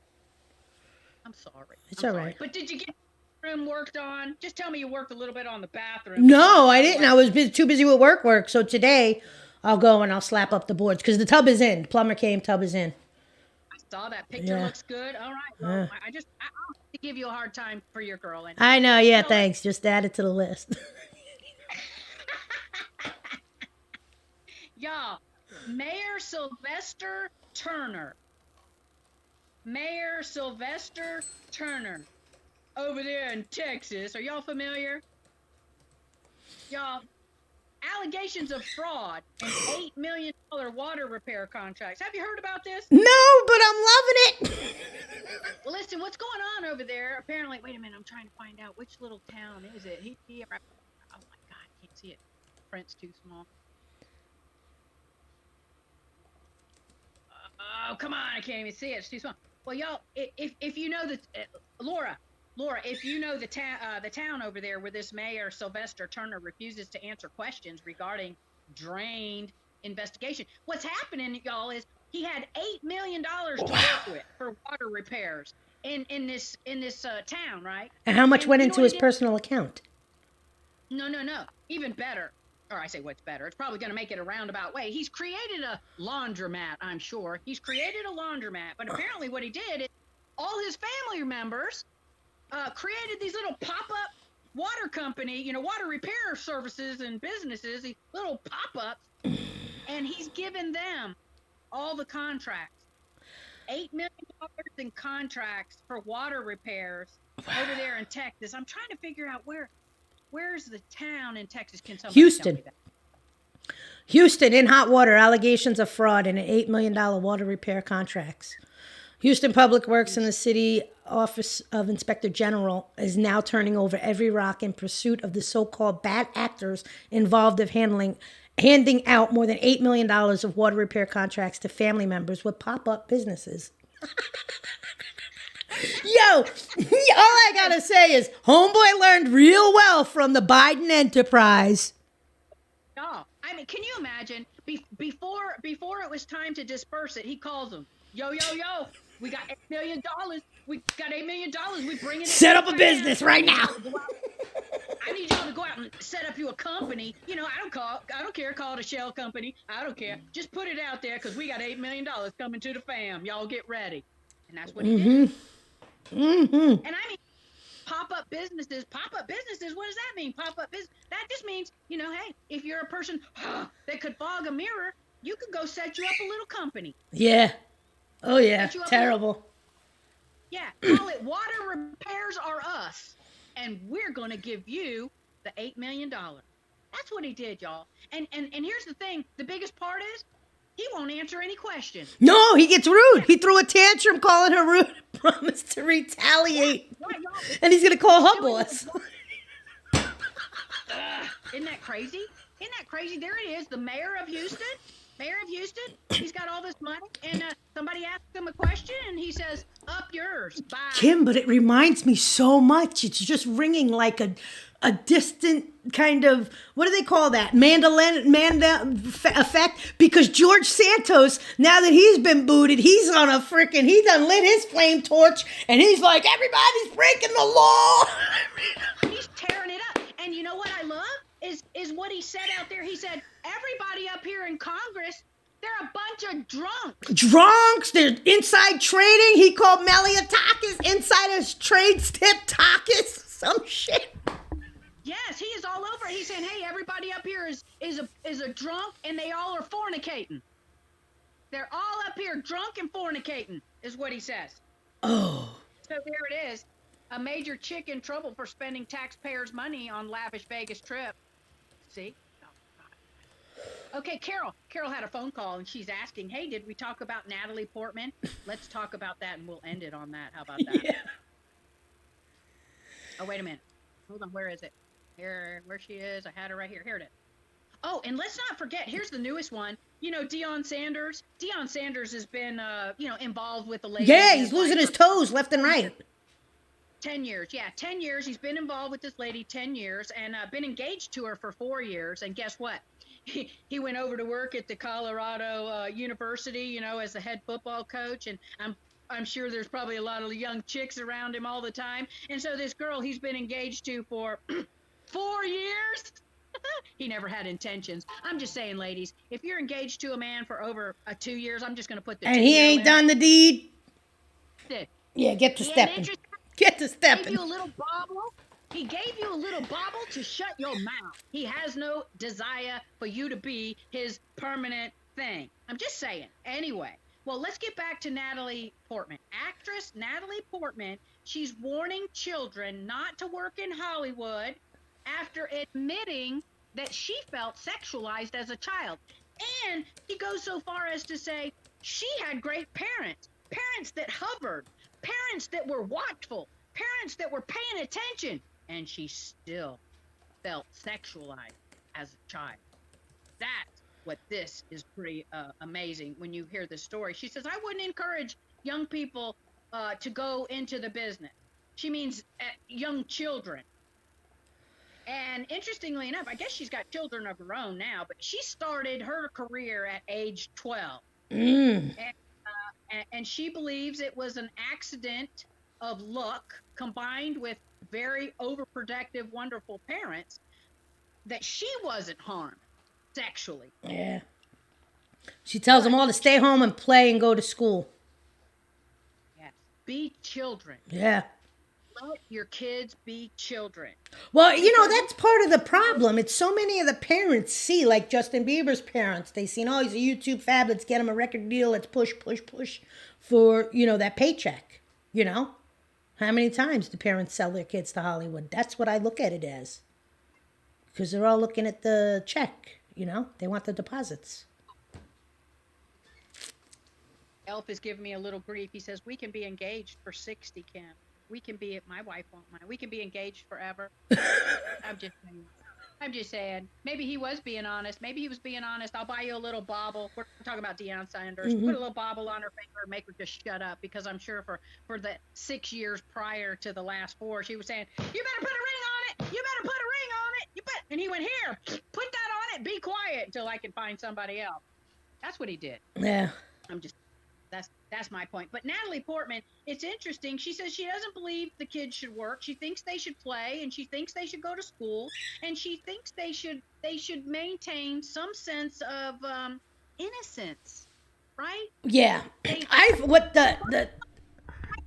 I'm sorry. It's all right. But did you get the room worked on? Just tell me you worked a little bit on the bathroom. No, I didn't. I was too busy with work. So today I'll go and I'll slap up the boards because the tub is in. Plumber came, tub is in. Saw that picture. Looks good. All right. Well, I have to give you a hard time for your girl. And I know. Yeah, thanks. Just add it to the list. Y'all, Mayor Sylvester Turner over there in Texas. Are y'all familiar? Y'all, allegations of fraud and $8 million water repair contracts. Have you heard about this? No, but I'm loving it. Well, listen, what's going on over there? Apparently, wait a minute, I'm trying to find out which little town is it. Oh my God, I can't see it. Print's too small. Oh, come on, I can't even see it. It's too small. Well, y'all, if you know the Laura, if you know the town over there where this Mayor Sylvester Turner refuses to answer questions regarding drained investigation, what's happening, y'all, is he had $8 million to work with for water repairs in this town, right? And how much went into his personal account? No. Even better. Or I say what's better. It's probably going to make it a roundabout way. He's created a laundromat, I'm sure. He's created a laundromat. But apparently what he did is all his family members created these little pop-up water company, water repair services and businesses, these little pop-ups, and he's given them all the contracts. $8 million in contracts for water repairs over there in Texas. I'm trying to figure out where's the town in Texas? Can somebody Houston. tell me that? Houston, in hot water, allegations of fraud in an $8 million water repair contracts. Houston Public Works and the City Office of Inspector General is now turning over every rock in pursuit of the so-called bad actors involved of handing out more than $8 million of water repair contracts to family members with pop-up businesses. Yo, all I gotta say is homeboy learned real well from the Biden enterprise. Oh, I mean, can you imagine before it was time to disperse it, he calls them, yo, We got $8 million. We got $8 million. We bring it. Set up a business right now. I need y'all to go out and set up you a company. You know, I don't care. Call it a shell company. I don't care. Just put it out there because we got $8 million coming to the fam. Y'all get ready. And that's what he did. And I mean, pop-up businesses. What does that mean? Pop-up business. That just means, you know, hey, if you're a person that could fog a mirror, you could go set you up a little company. Yeah. Oh yeah. Terrible. Yeah. Call it Water Repairs Are Us. And we're going to give you the $8 million. That's what he did, y'all. And here's the thing. The biggest part is he won't answer any questions. No, he gets rude. He threw a tantrum calling her rude. Promised to retaliate. Right, And he's going to call her boss. Isn't that crazy? Isn't that crazy? There it is. The mayor of Houston. He's got all this money. And somebody asked him a question and he says, up yours. Bye. Kim, but it reminds me so much. It's just ringing like a distant kind of, what do they call that? Mandela effect? Because George Santos, now that he's been booted, he's on a freaking, he done lit his flame torch and he's like, everybody's breaking the law. He's tearing it up. And you know what I love? Is what he said out there. He said, everybody up here in Congress, they're a bunch of drunks. Drunks, they're inside trading. He called Meliatakis insiders trades tiptakis. Some shit. Yes, he is all over. He's saying, hey, everybody up here is a drunk and they all are fornicating. They're all up here drunk and fornicating, is what he says. Oh. So there it is. A major chick in trouble for spending taxpayers' money on lavish Vegas trip. See? Oh, okay, Carol. Carol had a phone call and she's asking, hey, did we talk about Natalie Portman? Let's talk about that and we'll end it on that. How about that? Yeah. Oh, wait a minute. Hold on. Where is it? Here, where she is. I had her right here. Here it is. Oh, and let's not forget, here's the newest one. You know, Deion Sanders. Deion Sanders has been, involved with the lady. Yeah, he's losing his toes left and right. 10 years. Yeah, 10 years. He's been involved with this lady 10 years and been engaged to her for 4 years. And guess what? He went over to work at the Colorado University, you know, as the head football coach. And I'm sure there's probably a lot of young chicks around him all the time. And so this girl he's been engaged to for 4 years. He never had intentions. I'm just saying, ladies, if you're engaged to a man for over 2 years, I'm just going to put the And he ain't done the deed. Yeah, get to He ain't stepping. interested. Get to He stepping. gave you a little bobble. He gave you a little bobble to shut your mouth. He has no desire for you to be his permanent thing. I'm just saying. Anyway, well, let's get back to Natalie Portman. Actress Natalie Portman, she's warning children not to work in Hollywood after admitting that she felt sexualized as a child. And he goes so far as to say she had great parents, parents that hovered, parents that were watchful, parents that were paying attention, and she still felt sexualized as a child. That's what this is pretty amazing when you hear this story. She says, I wouldn't encourage young people to go into the business. She means young children. And interestingly enough, I guess she's got children of her own now, but she started her career at age 12. And she believes it was an accident of luck combined with very overprotective, wonderful parents that she wasn't harmed sexually. Yeah. She tells them all to stay home and play and go to school. Yes. Be children. Yeah. Let your kids be children. Well, you know, that's part of the problem. It's so many of the parents see, like Justin Bieber's parents, they seen, oh, he's a YouTube fab, let's get him a record deal, let's push for, you know, that paycheck, you know? How many times do parents sell their kids to Hollywood? That's what I look at it as. Because they're all looking at the check, you know? They want the deposits. Elf is giving me a little grief. He says, we can be engaged for 60, Kim. We can be, my wife won't mind. We can be engaged forever. I'm just saying. Maybe he was being honest. Maybe he was being honest. I'll buy you a little bobble. We're talking about Deion Sanders. Put a little bobble on her finger and make her just shut up. Because I'm sure for the 6 years prior to the last 4, she was saying, you better put a ring on it. You better put a ring on it. And he went, here, put that on it. Be quiet until I can find somebody else. That's what he did. Yeah. I'm just That's my point. But Natalie Portman, it's interesting. She says she doesn't believe the kids should work. She thinks they should play, and she thinks they should go to school, and she thinks they should maintain some sense of innocence, right? Yeah. They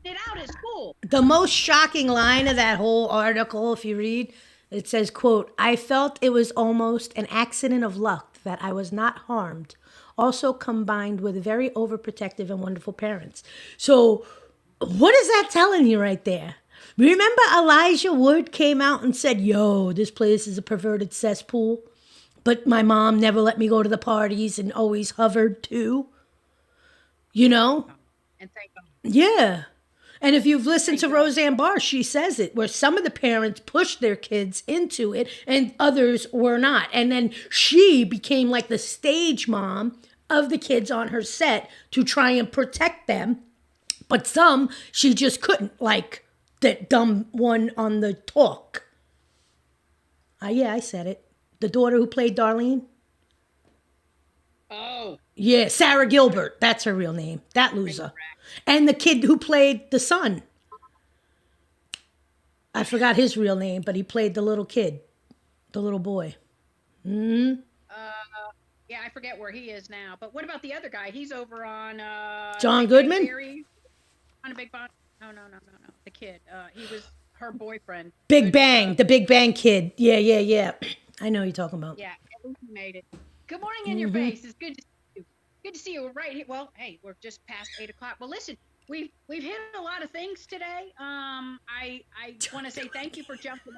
it out at school. The most shocking line of that whole article, if you read, it says, quote, I felt it was almost an accident of luck that I was not harmed, also combined with very overprotective and wonderful parents. So what is that telling you right there? Remember Elijah Wood came out and said, yo, this place is a perverted cesspool, but my mom never let me go to the parties and always hovered too. You know? And thank God. Yeah. And if you've listened to Roseanne Barr, she says it, where some of the parents pushed their kids into it and others were not. And then she became like the stage mom of the kids on her set to try and protect them. But some, she just couldn't, like that dumb one on the talk. Yeah, I said it. The daughter who played Darlene. Oh. Yeah, Sarah Gilbert. That's her real name. That loser. And the kid who played the son. I forgot his real name, but he played the little kid, the little boy. Yeah, I forget where he is now. But what about the other guy? He's over on John Goodman? On a Big Bang. No. The kid. He was her boyfriend. Big Bang, the Big Bang kid. Yeah. I know who you're talking about. Yeah, at least he made it. Good morning in your face. It's good to see you. Good to see you right here. Well, hey, we're just past 8:00. Well, listen, we've hit a lot of things today. I want to say thank you for jumping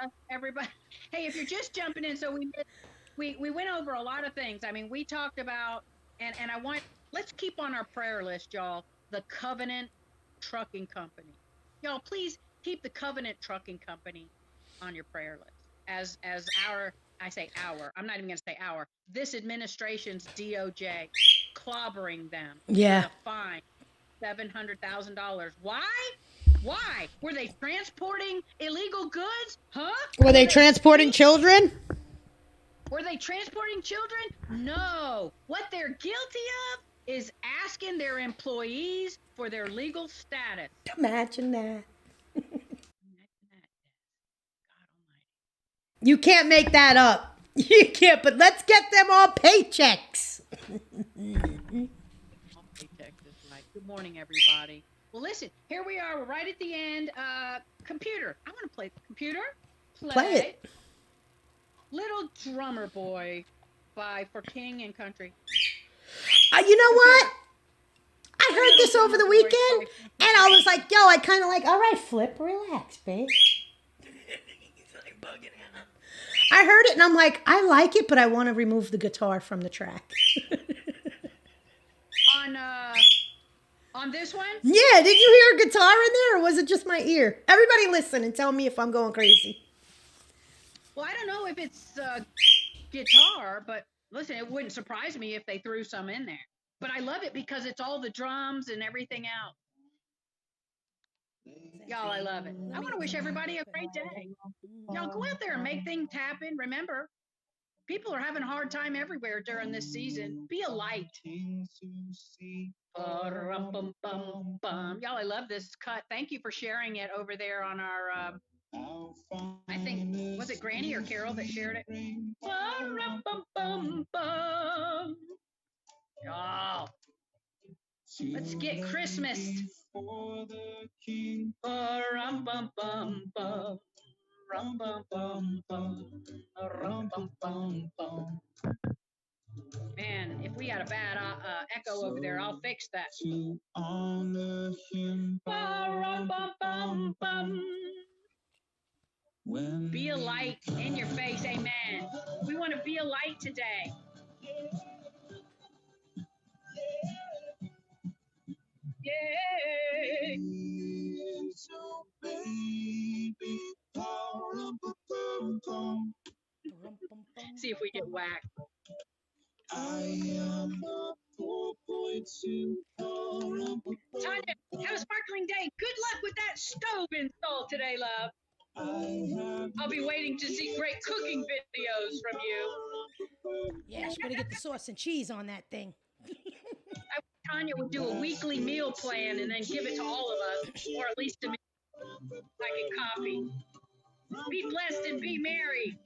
in, everybody. Hey, if you're just jumping in, so we went over a lot of things. I mean, we talked about and let's keep on our prayer list, y'all, the Covenant Trucking Company. Y'all, please keep the Covenant Trucking Company on your prayer list as I'm not even going to say our, this administration's DOJ clobbering them. Yeah. With a fine, $700,000. Why? Were they transporting illegal goods? Huh? Were they transporting children? Were they transporting children? No. What they're guilty of is asking their employees for their legal status. Imagine that. Imagine that. God almighty. You can't make that up. You can't, but let's get them all paychecks. All paychecks is right. Good morning, everybody. Well, listen, here we are. We're right at the end. Computer. I want to play computer. Play it. Little Drummer Boy for King and Country. You know what? I heard this over the weekend, and I was like, yo, I kind of like, all right, Flip, relax, babe. He's like bugging out. I heard it, and I'm like, I like it, but I want to remove the guitar from the track. On this one? Yeah, did you hear a guitar in there, or was it just my ear? Everybody listen and tell me if I'm going crazy. Well, I don't know if it's guitar, but listen, it wouldn't surprise me if they threw some in there. But I love it because it's all the drums and everything else. Y'all, I love it. I want to wish everybody a great day. Y'all go out there and make things happen. Remember, people are having a hard time everywhere during this season. Be a light. Y'all, I love this cut. Thank you for sharing it over there on our, I think, was it Granny or Carol that shared it? Y'all, let's get Christmas. Man, if we had a bad echo over there, I'll fix that. To honor him. Be a light in your face, amen. We want to be a light today. Yeah. So baby, see if we get whacked. I am a 4.2. Tanya, have a sparkling day. Good luck with that stove install today, love. I'll be waiting to see great cooking videos from you. Yeah, she better get the sauce and cheese on that thing. Tanya would do a weekly meal plan and then give it to all of us, or at least to me, like a coffee. Be blessed and be merry.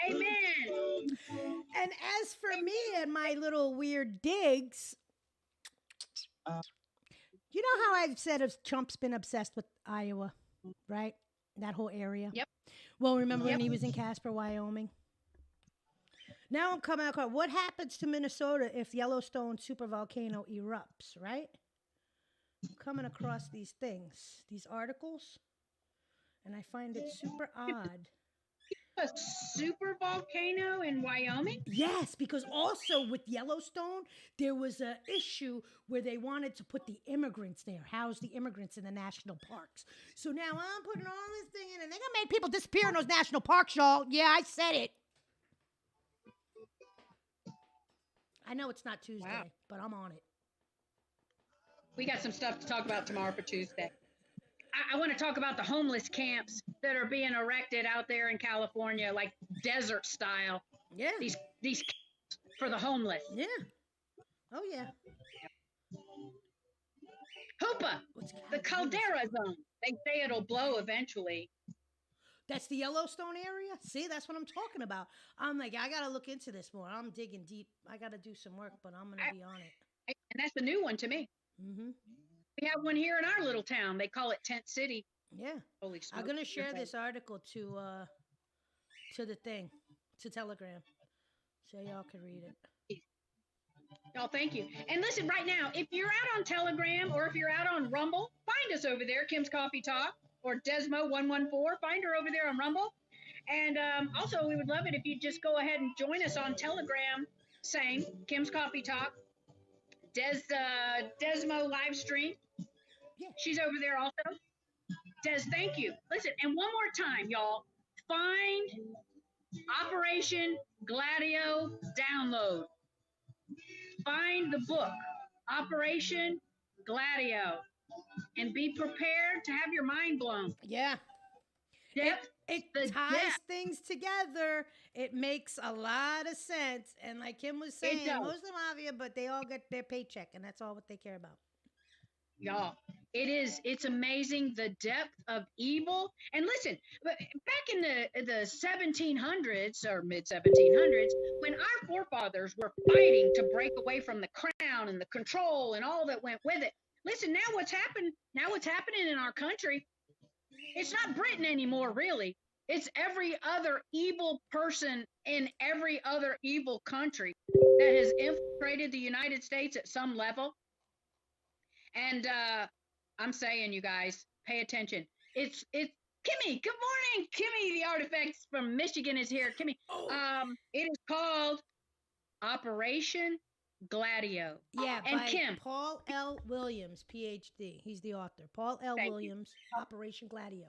Amen. And as for me and my little weird digs, you know how I've said Trump's been obsessed with Iowa, right? That whole area. Yep. Well, remember when he was in Casper, Wyoming? Now I'm coming across what happens to Minnesota if Yellowstone supervolcano erupts, right? I'm coming across these things, these articles, and I find it super odd. A super volcano in Wyoming? Yes, because also with Yellowstone, there was a issue where they wanted to put the immigrants there, house the immigrants in the national parks. So now I'm putting all this thing in, and they're gonna make people disappear in those national parks, y'all. Yeah, I said it. I know it's not Tuesday, but I'm on it. We got some stuff to talk about tomorrow for Tuesday. I want to talk about the homeless camps that are being erected out there in California, like desert style. Yeah. These camps for the homeless. Yeah. Oh, yeah. Hoopa, the caldera zone. They say it'll blow eventually. That's the Yellowstone area? See, that's what I'm talking about. I'm like, I got to look into this more. I'm digging deep. I got to do some work, but I'm going to be on it. And that's a new one to me. Mm-hmm. We have one here in our little town. They call it Tent City. Yeah. Holy smokes. I'm going to share this article to the thing, to Telegram, so y'all can read it. Oh, thank you. And listen, right now, if you're out on Telegram or if you're out on Rumble, find us over there, Kim's Coffee Talk, or DesMo114. Find her over there on Rumble. And also, we would love it if you just go ahead and join us on Telegram. Same, Kim's Coffee Talk, DesMo live stream. Yeah. She's over there also. Des, thank you. Listen, and one more time, y'all, find Operation Gladio download. Find the book, Operation Gladio, and be prepared to have your mind blown. Yeah. It ties things together. It makes a lot of sense. And like Kim was saying, most of the mafia, but they all get their paycheck, and that's all what they care about. Y'all, it's amazing the depth of evil. And listen, back in the 1700s or mid 1700s, when our forefathers were fighting to break away from the crown and the control and all that went with it. Listen, now what's happening in our country, it's not Britain anymore, really. It's every other evil person in every other evil country that has infiltrated the United States at some level. And I'm saying, you guys, pay attention. It's Kimmy. Good morning, Kimmy. The Artifacts from Michigan is here. Kimmy. It is called Operation Gladio. Yeah, and by Kim. Paul L. Williams, PhD. He's the author. Paul L. Williams, Operation Gladio.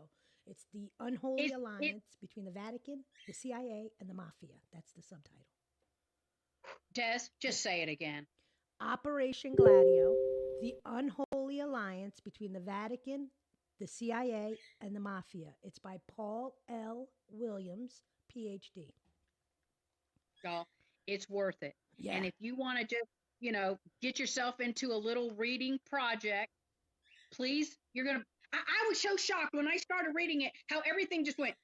It's the unholy alliance between the Vatican, the CIA, and the mafia. That's the subtitle. Des, just say it again. Operation Gladio, the unholy alliance between the Vatican, the CIA, and the mafia. It's by Paul L. Williams, PhD. Y'all, it's worth it. Yeah. And if you want to just, get yourself into a little reading project, please, I was so shocked when I started reading it, how everything just went.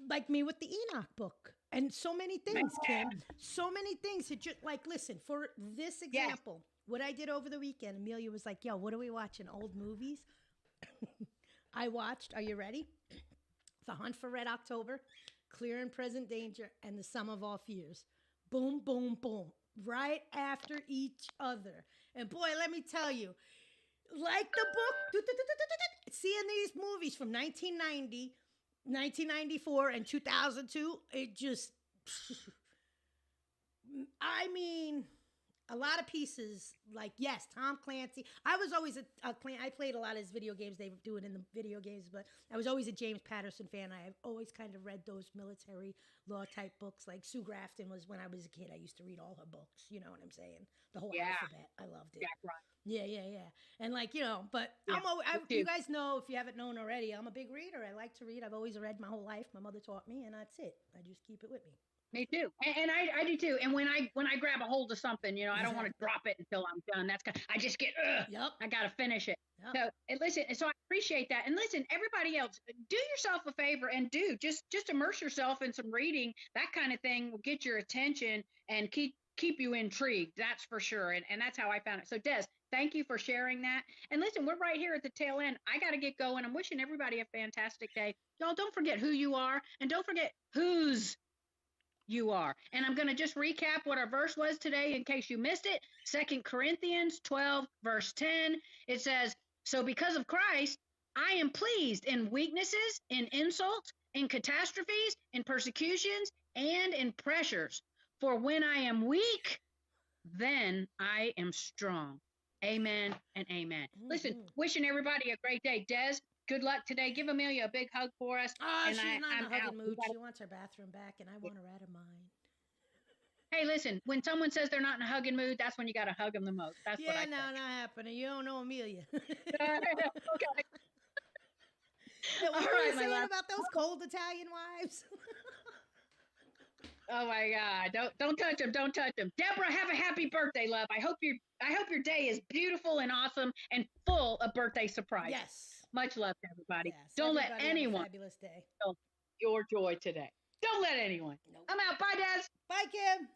Like me with the Enoch book. And so many things, Kim. So many things. It just, listen, for this example, what I did over the weekend, Amelia was like, yo, what are we watching? Old movies? I watched, are you ready? The Hunt for Red October, Clear and Present Danger, and The Sum of All Fears. Boom, boom, boom. Right after each other. And boy, let me tell you, like the book, seeing these movies from 1990, 1994, and 2002, it just, I mean, a lot of pieces, yes, Tom Clancy. I was always I played a lot of his video games. They do it in the video games, but I was always a James Patterson fan. I've always kind of read those military law type books. Like Sue Grafton was when I was a kid. I used to read all her books. You know what I'm saying? The whole alphabet. I loved it. Yeah, right. Yeah. And but you guys know, if you haven't known already, I'm a big reader. I like to read. I've always read my whole life. My mother taught me, and that's it. I just keep it with me. Me too, and I do too. And when I grab a hold of something, I don't want to drop it until I'm done. That's kind. I just get, Yep. I gotta finish it. Yep. So and listen, and so I appreciate that. And listen, everybody else, do yourself a favor and just immerse yourself in some reading. That kind of thing will get your attention and keep you intrigued. That's for sure. And that's how I found it. So Des, thank you for sharing that. And listen, we're right here at the tail end. I got to get going. I'm wishing everybody a fantastic day. Y'all don't forget who you are, and don't forget whose you are. And I'm going to just recap what our verse was today in case you missed it. 2 Corinthians 12, verse 10. It says, so because of Christ, I am pleased in weaknesses, in insults, in catastrophes, in persecutions, and in pressures. For when I am weak, then I am strong. Amen and amen. Mm-hmm. Listen, wishing everybody a great day. Des, good luck today. Give Amelia a big hug for us. Oh, she's not in a hugging mood. She wants her bathroom back, and I want her out of mine. Hey, listen, when someone says they're not in a hugging mood, that's when you got to hug them the most. That's what I think. Yeah, no, not happening. You don't know Amelia. Okay. Hey, what were you saying about those cold Italian wives? Oh my God! Don't touch them! Don't touch them! Deborah, have a happy birthday, love. I hope your day is beautiful and awesome and full of birthday surprises. Yes. Much love to everybody. Yes, don't let anyone have a fabulous day. steal your joy today. Don't let anyone. Nope. I'm out. Bye, Des. Bye, Kim.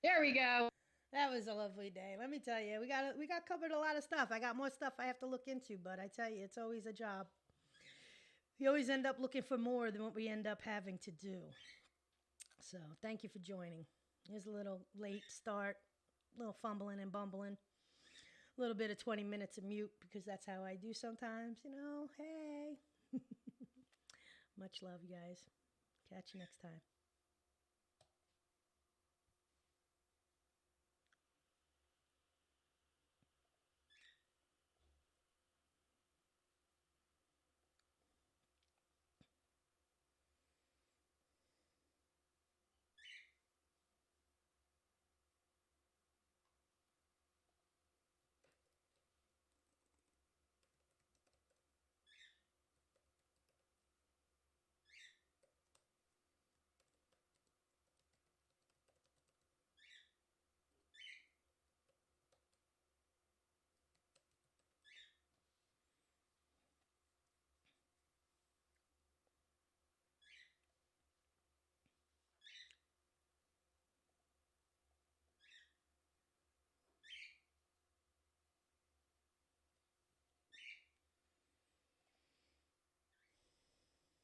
There we go. That was a lovely day. Let me tell you, we got covered a lot of stuff. I got more stuff I have to look into, but I tell you, it's always a job. We always end up looking for more than what we end up having to do. So thank you for joining. Here's a little late start, a little fumbling and bumbling, a little bit of 20 minutes of mute because that's how I do sometimes, Hey. Much love, you guys. Catch you next time.